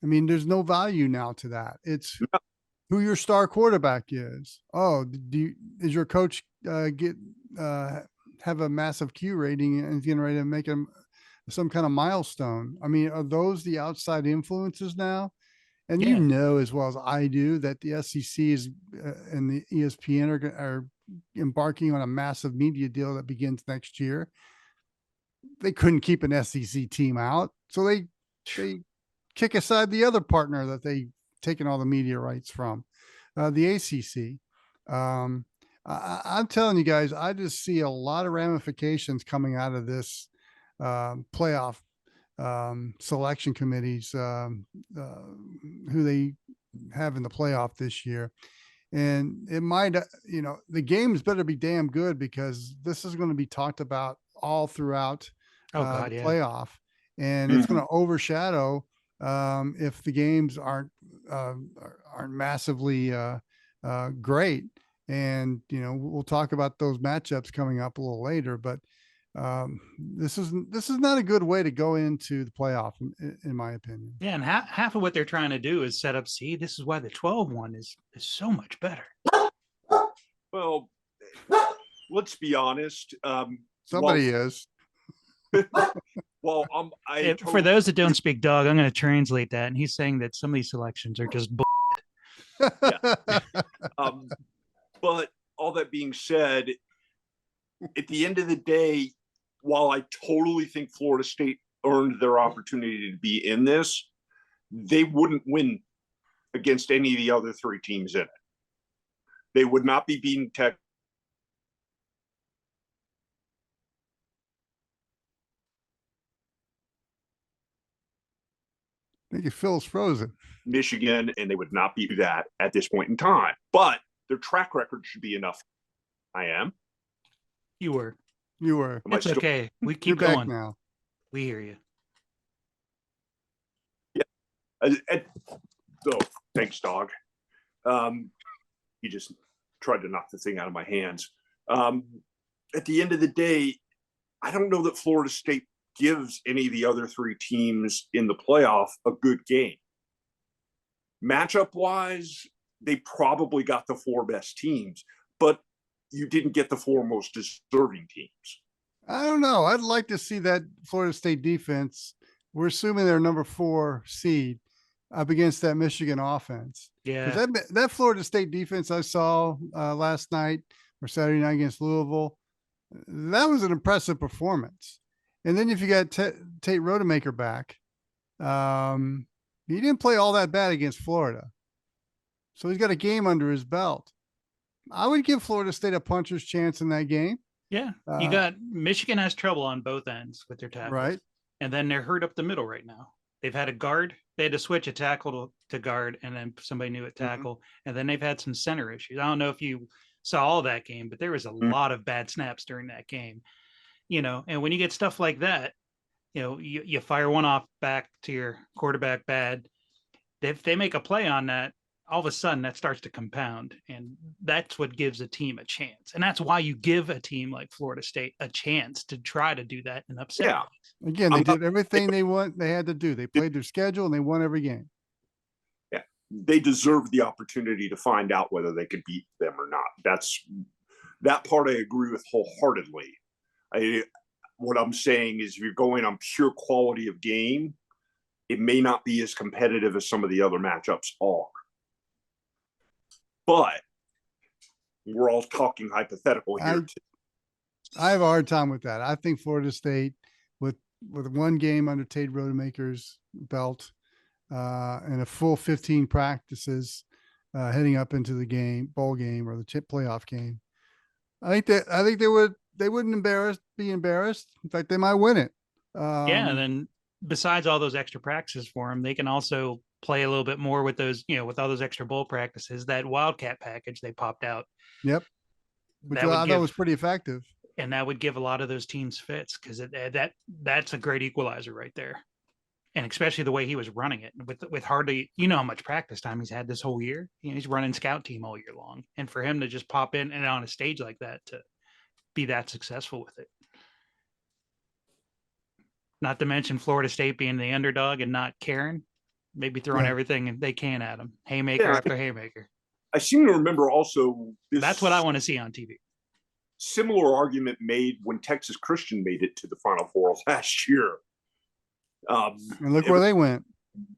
I mean, there's no value now to that. It's who your star quarterback is. Oh, is your coach have a massive Q rating and getting ready to make him some kind of milestone? I mean, are those the outside influences now? And as well as I do that the SEC is and the ESPN are embarking on a massive media deal that begins next year. They couldn't keep an SEC team out, so they kick aside the other partner that they taken all the media rights from, the ACC. I'm telling you guys, I just see a lot of ramifications coming out of this playoff selection committees, who they have in the playoff this year. And it might, the games better be damn good, because this is going to be talked about all throughout the playoff, and it's going to overshadow if the games aren't massively great. And we'll talk about those matchups coming up a little later, but this is not a good way to go into the playoff, in my opinion. Yeah, and half of what they're trying to do is set up. See, this is why the 12-1 is so much better. Well, let's be honest. Somebody is. Well, for those that don't speak dog, I'm going to translate that, and he's saying that some of these selections are just but all that being said, at the end of the day, while I totally think Florida State earned their opportunity to be in this, they wouldn't win against any of the other three teams in it. They would not be beating Texas. I think Phil's frozen. Michigan, and they would not be that at this point in time. But their track record should be enough. I am. You were. It's okay. We keep going going now. We hear you. Yeah. So thanks, dog. He just tried to knock the thing out of my hands. At the end of the day, I don't know that Florida State gives any of the other three teams in the playoff a good game. Matchup wise, they probably got the four best teams, but you didn't get the four most deserving teams. I don't know. I'd like to see that Florida State defense. We're assuming they're number 4 seed up against that Michigan offense. Yeah. That Florida State defense I saw last night or Saturday night against Louisville, that was an impressive performance. And then if you got Tate Rodemaker back, he didn't play all that bad against Florida. So he's got a game under his belt. I would give Florida State a puncher's chance in that game. Yeah. You got Michigan has trouble on both ends with their tackles. Right. And then they're hurt up the middle right now. They've had a guard. They had to switch a tackle to guard and then somebody new at tackle. Mm-hmm. And then they've had some center issues. I don't know if you saw all that game, but there was a lot of bad snaps during that game. And when you get stuff like that, you fire one off back to your quarterback bad. If they make a play on that, all of a sudden that starts to compound, and that's what gives a team a chance. And that's why you give a team like Florida State a chance to try to do that and upset. Yeah. Again, they did everything they had to do. They played their schedule and they won every game. Yeah. They deserve the opportunity to find out whether they could beat them or not. That part I agree with wholeheartedly. What I'm saying is if you're going on pure quality of game, it may not be as competitive as some of the other matchups are. But we're all talking hypothetical here. I have a hard time with that. I think Florida State, with one game under Tate Rodemaker's belt and a full 15 practices heading up into the bowl game or the chip playoff game, I think they wouldn't be embarrassed. In fact, they might win it. And then besides all those extra practices for them, they can also play a little bit more with those, with all those extra bowl practices, that Wildcat package they popped out. Yep. Which I thought was pretty effective. And that would give a lot of those teams fits, because that's a great equalizer right there. And especially the way he was running it with hardly, how much practice time he's had this whole year. He's running scout team all year long. And for him to just pop in and on a stage like that to be that successful with it. Not to mention Florida State being the underdog and not caring. Maybe throwing everything they can at him. Haymaker after haymaker. I seem to remember also that's what I want to see on TV. Similar argument made when Texas Christian made it to the Final Four last year. And look where they went.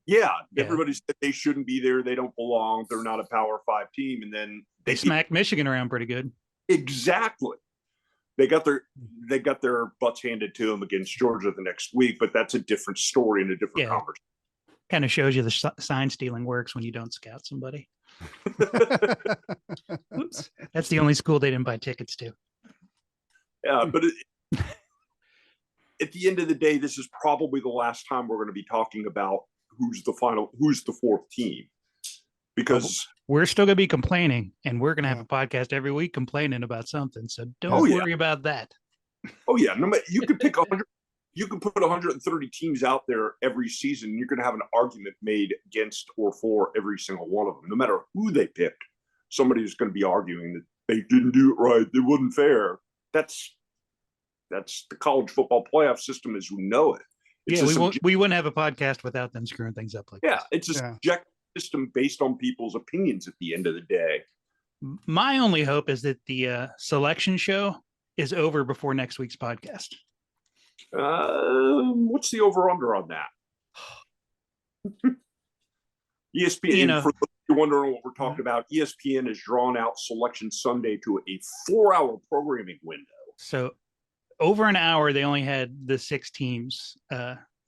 Yeah, everybody said they shouldn't be there. They don't belong. They're not a Power 5 team. And then they smacked Michigan around pretty good. Exactly. They got their butts handed to them against Georgia the next week, but that's a different story and a different conversation. Kind of shows you the sign stealing works when you don't scout somebody. Oops. That's the only school they didn't buy tickets to. Yeah, but at the end of the day, this is probably the last time we're going to be talking about who's the fourth team, because we're still going to be complaining, and we're going to have a podcast every week complaining about something. So don't worry about that. Oh yeah, no matter, you could pick 100. You can put 130 teams out there every season. And you're going to have an argument made against or for every single one of them, no matter who they picked. Somebody's going to be arguing that they didn't do it right. It wasn't fair. That's the college football playoff system as we know it. We wouldn't have a podcast without them screwing things up like this. It's a subjective system based on people's opinions at the end of the day. My only hope is that the selection show is over before next week's podcast. What's the over-under on that? ESPN, for those you're wondering what we're talking about, ESPN has drawn out Selection Sunday to a 4-hour programming window. So over an hour, they only had the 6 teams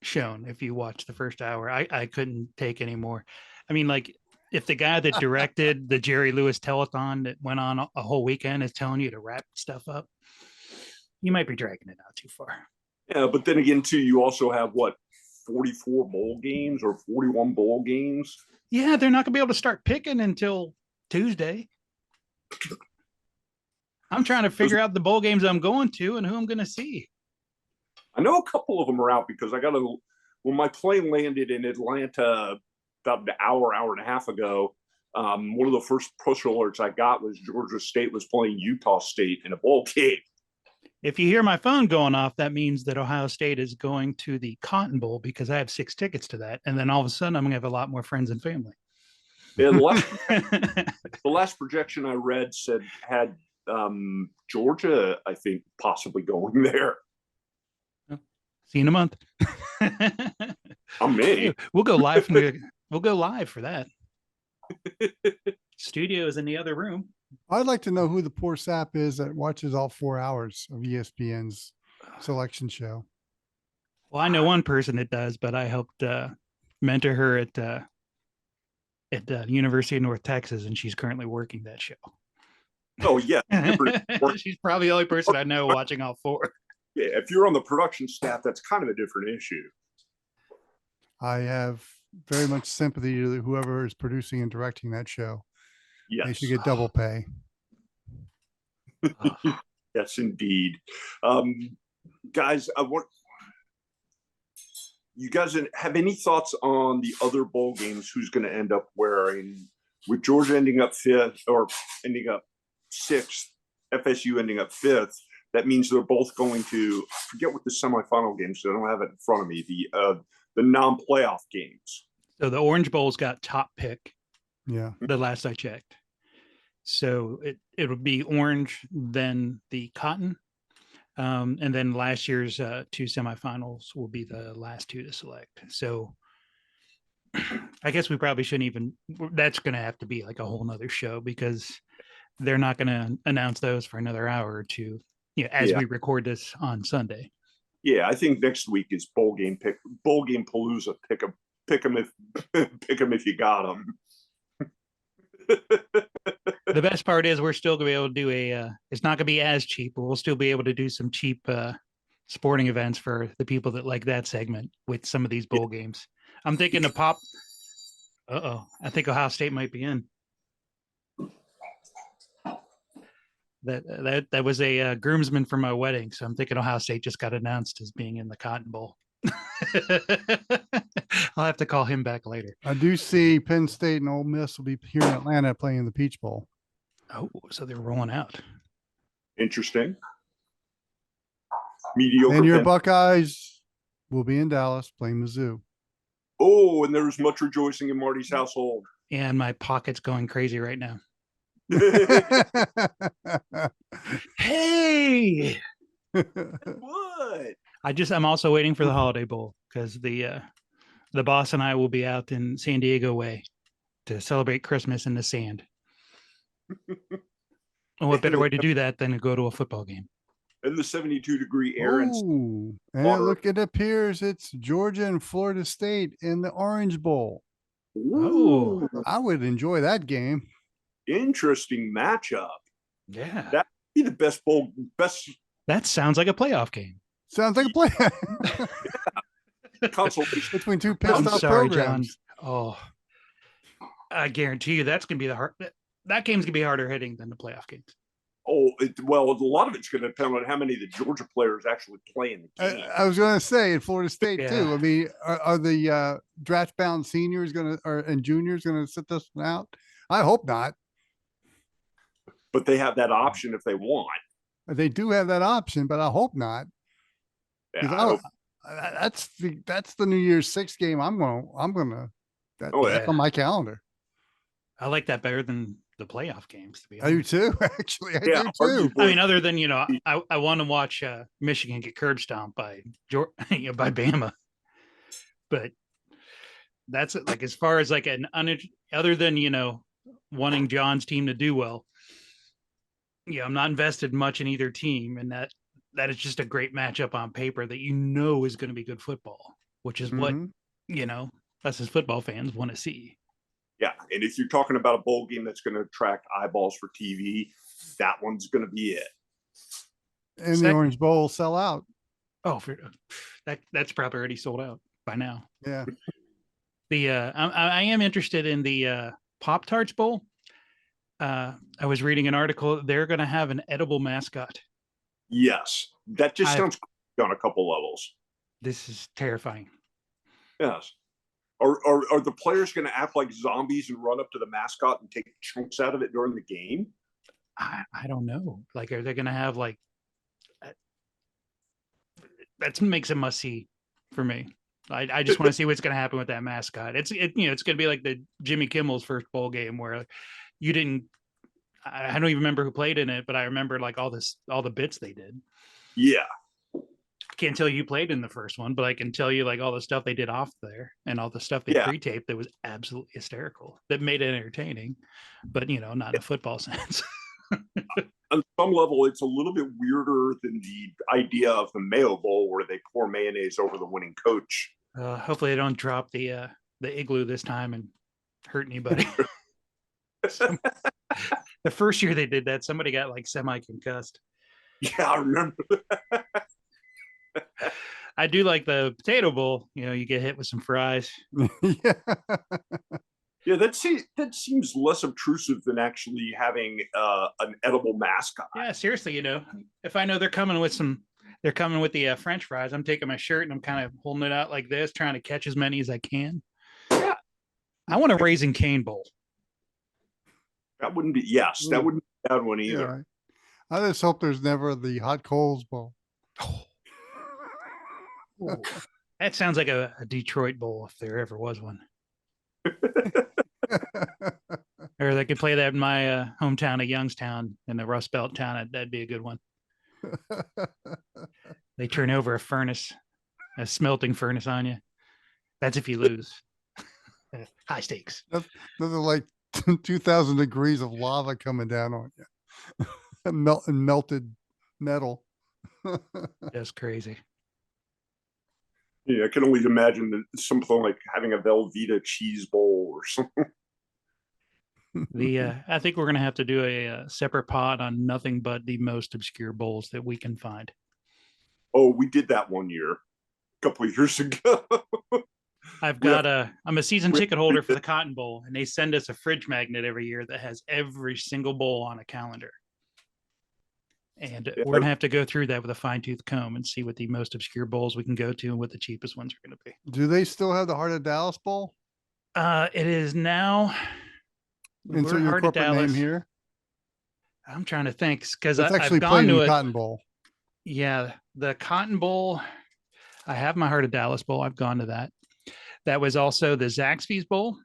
shown. If you watch the first hour, I couldn't take any more. I mean, like, if the guy that directed the Jerry Lewis telethon that went on a whole weekend is telling you to wrap stuff up, you might be dragging it out too far. Yeah, but then again, too, you also have 44 bowl games or 41 bowl games. Yeah, they're not going to be able to start picking until Tuesday. I'm trying to figure out the bowl games I'm going to and who I'm going to see. I know a couple of them are out because when my plane landed in Atlanta about an hour and a half ago, one of the first push alerts I got was Georgia State was playing Utah State in a bowl game. If you hear my phone going off, that means that Ohio State is going to the Cotton Bowl because I have 6 tickets to that. And then all of a sudden, I'm going to have a lot more friends and family. Yeah, the last projection I read had Georgia, I think, possibly going there. See you in a month. I'm me. We'll go live for that. Studio is in the other room. I'd like to know who the poor sap is that watches all 4 hours of ESPN's selection show. Well, I know one person that does, but I helped mentor her at the University of North Texas, and she's currently working that show. Oh, yeah. She's probably the only person I know watching all 4. Yeah, if you're on the production staff, that's kind of a different issue. I have very much sympathy to whoever is producing and directing that show. Yes. They should get double pay. Yes, indeed. Guys, you guys have any thoughts on the other bowl games? Who's going to end up wearing, with Georgia ending up 5th or ending up 6th, FSU ending up 5th? That means they're both going to, I forget what the semifinal games, so I don't have it in front of me, the non-playoff games. So the Orange Bowl's got top pick. Yeah. The last I checked. So it would be Orange, then the Cotton. And then last year's 2 semifinals will be the last 2 to select. So I guess we probably shouldn't even, that's going to have to be like a whole nother show because they're not going to announce those for another hour or 2, as we record this on Sunday. Yeah, I think next week is bowl game palooza. Pick them if you got them. The best part is we're still going to be able to do it's not going to be as cheap, but we'll still be able to do some cheap sporting events for the people that like that segment with some of these bowl games. I'm thinking of pop. I think Ohio State might be in. That was a groomsman for my wedding. So I'm thinking Ohio State just got announced as being in the Cotton Bowl. I'll have to call him back later. I do see Penn State and Ole Miss will be here in Atlanta playing the Peach Bowl. Oh, so they're rolling out. Interesting. Mediocre. And your Buckeyes will be in Dallas playing Mizzou. Oh, and there's much rejoicing in Marty's household. And my pocket's going crazy right now. Hey! What? I'm also waiting for the Holiday Bowl because the boss and I will be out in San Diego way to celebrate Christmas in the sand. And what better way to do that than to go to a football game? In the 72-degree air and Ooh, and water. look, it appears it's Georgia and Florida State in the Orange Bowl. Oh. I would enjoy that game. Interesting matchup. Yeah. That'd be the best bowl, best That sounds like a playoff game. Sounds like a play consolation. between two pissed I'm off sorry, programs. John. Oh, I guarantee you that's going to be the hard. That game's going to be harder hitting than the playoff games. Well, a lot of it's going to depend on how many of the Georgia players actually play in the game. I was going to say in Florida State Yeah. too. I mean, are the draft bound seniors and juniors going to sit this one out? I hope not. But they have that option if they want. They do have that option, but I hope not. Yeah, 'Cause I hope- that's the New Year's Six game. That's yeah. on my calendar. I like that better than the playoff games, to be I do honest. too. Actually, I Yeah, do too. arguably. I mean, other than, I want to watch Michigan get curb stomped by by Bama. But that's it. Like, as far as like other than, wanting John's team to do well, I'm not invested much in either team. And that is just a great matchup on paper that is going to be good football, which is what, Mhm. us as football fans want to see. Yeah, and if you're talking about a bowl game that's going to attract eyeballs for TV, that one's going to be it. And the Second- Orange Bowl sell out. Oh, that's probably already sold out by now. Yeah. I am interested in the Pop-Tarts Bowl. I was reading an article. They're going to have an edible mascot. Yes, that just sounds crazy on a couple levels. This is terrifying. Yes. Are the players going to act like zombies and run up to the mascot and take chunks out of it during the game? I don't know. Like, are they going to have like? That makes a must see for me. I just want to see what's going to happen with that mascot. It's going to be like the Jimmy Kimmel's first bowl game where you didn't. I don't even remember who played in it, but I remember like all the bits they did. Yeah. Can't tell you played in the first one, but I can tell you like all the stuff they did off there and all the stuff they pre-taped that was absolutely hysterical, that made it entertaining, but not in a football sense. On some level, it's a little bit weirder than the idea of the Mayo Bowl where they pour mayonnaise over the winning coach. Hopefully they don't drop the igloo this time and hurt anybody. The first year they did that, somebody got like semi-concussed. Yeah, I remember that. I do like the potato bowl. You get hit with some fries. Yeah. Yeah, that seems less obtrusive than actually having an edible mascot. Yeah, seriously, if I know they're coming with the French fries, I'm taking my shirt and I'm kind of holding it out like this, trying to catch as many as I can. Yeah. I want a Raisin Cane bowl. That wouldn't be that wouldn't be a bad one either. Yeah. I just hope there's never the Hot Coals Bowl. That sounds like a Detroit bowl if there ever was one. Or they could play that in my hometown of Youngstown in the Rust Belt town. That'd be a good one. They turn over a smelting furnace on you. That's if you lose. High stakes. Those are like 2,000 degrees of lava coming down on you. Melted metal. That's crazy. Yeah, I can only imagine something like having a Velveeta cheese bowl or something. I think we're going to have to do a separate pod on nothing but the most obscure bowls that we can find. Oh, we did that one year, a couple of years ago. I'm a season ticket holder for the Cotton Bowl, and they send us a fridge magnet every year that has every single bowl on a calendar. And we're going to have to go through that with a fine-tooth comb and see what the most obscure bowls we can go to and what the cheapest ones are going to be. Do they still have the Heart of Dallas Bowl? It is now. Insert your corporate name here. I'm trying to think because It's actually I've gone played in to the it. Cotton Bowl. Yeah, the Cotton Bowl. I have my Heart of Dallas Bowl. I've gone to that. That was also the Zaxby's Bowl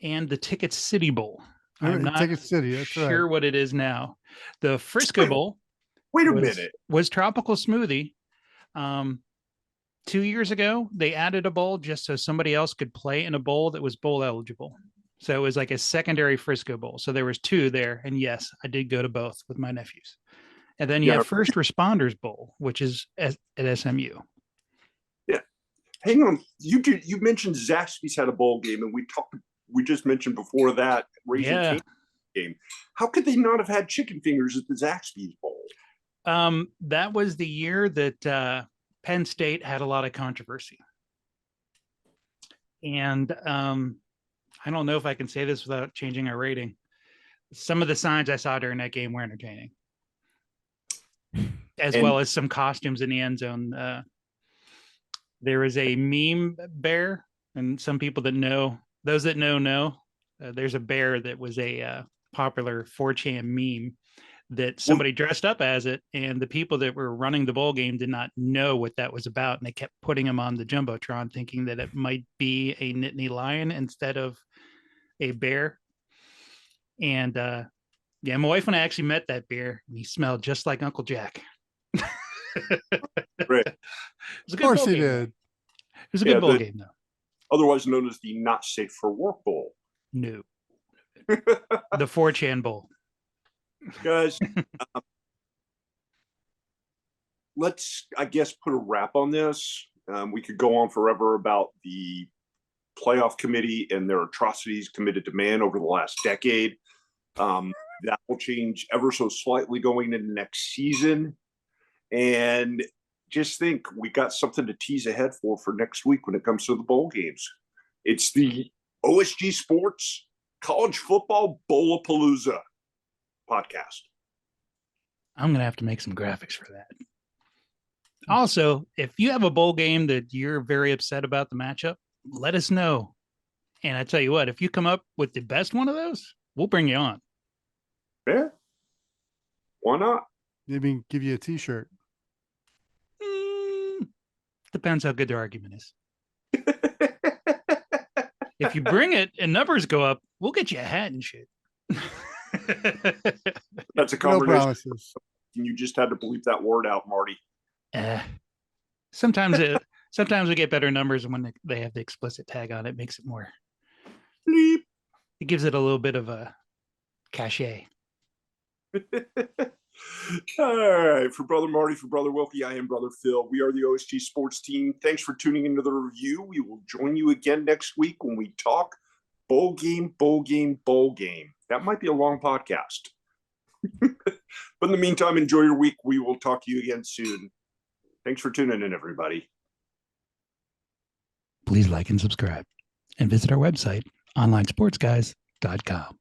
and the Ticket City Bowl. I'm not Ticket City. That's sure right. what it is now. The Frisco Bowl. Wait a minute. Was Tropical Smoothie. 2 years ago, they added a bowl just so somebody else could play in a bowl that was bowl eligible. So it was like a secondary Frisco Bowl. So there was 2 there. And yes, I did go to both with my nephews. And then you have First Responders Bowl, which is at SMU. Yeah. Hang on. You mentioned Zaxby's had a bowl game, and we just mentioned before that Raising Cane game. How could they not have had chicken fingers at the Zaxby's Bowl? That was the year that Penn State had a lot of controversy. And I don't know if I can say this without changing our rating. Some of the signs I saw during that game were entertaining, as well as some costumes in the end zone. There is a meme bear, and some people that know, those that know, there's a bear that was a popular 4chan meme that somebody dressed up as it, and the people that were running the bowl game did not know what that was about, and they kept putting him on the Jumbotron thinking that it might be a Nittany lion instead of a bear. And my wife and I actually met that bear, and he smelled just like Uncle Jack. Right. Of course he did. It was a good bowl game, though. Otherwise known as the Not Safe for Work Bowl. No. The 4chan Bowl. Guys, let's, I guess, put a wrap on this. We could go on forever about the playoff committee and their atrocities committed to man over the last decade. That will change ever so slightly going into next season. And just think, we got something to tease ahead for next week when it comes to the bowl games. It's the OSG Sports College Football Bowlapalooza podcast. I'm going to have to make some graphics for that. Also, if you have a bowl game that you're very upset about the matchup, let us know. And I tell you what, if you come up with the best one of those, we'll bring you on. Yeah. Why not? Maybe give you a t-shirt. Depends how good their argument is. If you bring it and numbers go up, we'll get you a hat and shit. That's a combination. You just had to bleep that word out, Marty. Sometimes we get better numbers when they have the explicit tag on it. Makes it more bleep. It gives it a little bit of a cachet. All right, for Brother Marty, for Brother Wilkie, I am Brother Phil. We are the OSG Sports team. Thanks for tuning into the review. We will join you again next week when we talk bowl game. That might be a long podcast. But in the meantime, enjoy your week. We will talk to you again soon. Thanks for tuning in, everybody. Please like and subscribe, and visit our website, onlinesportsguys.com.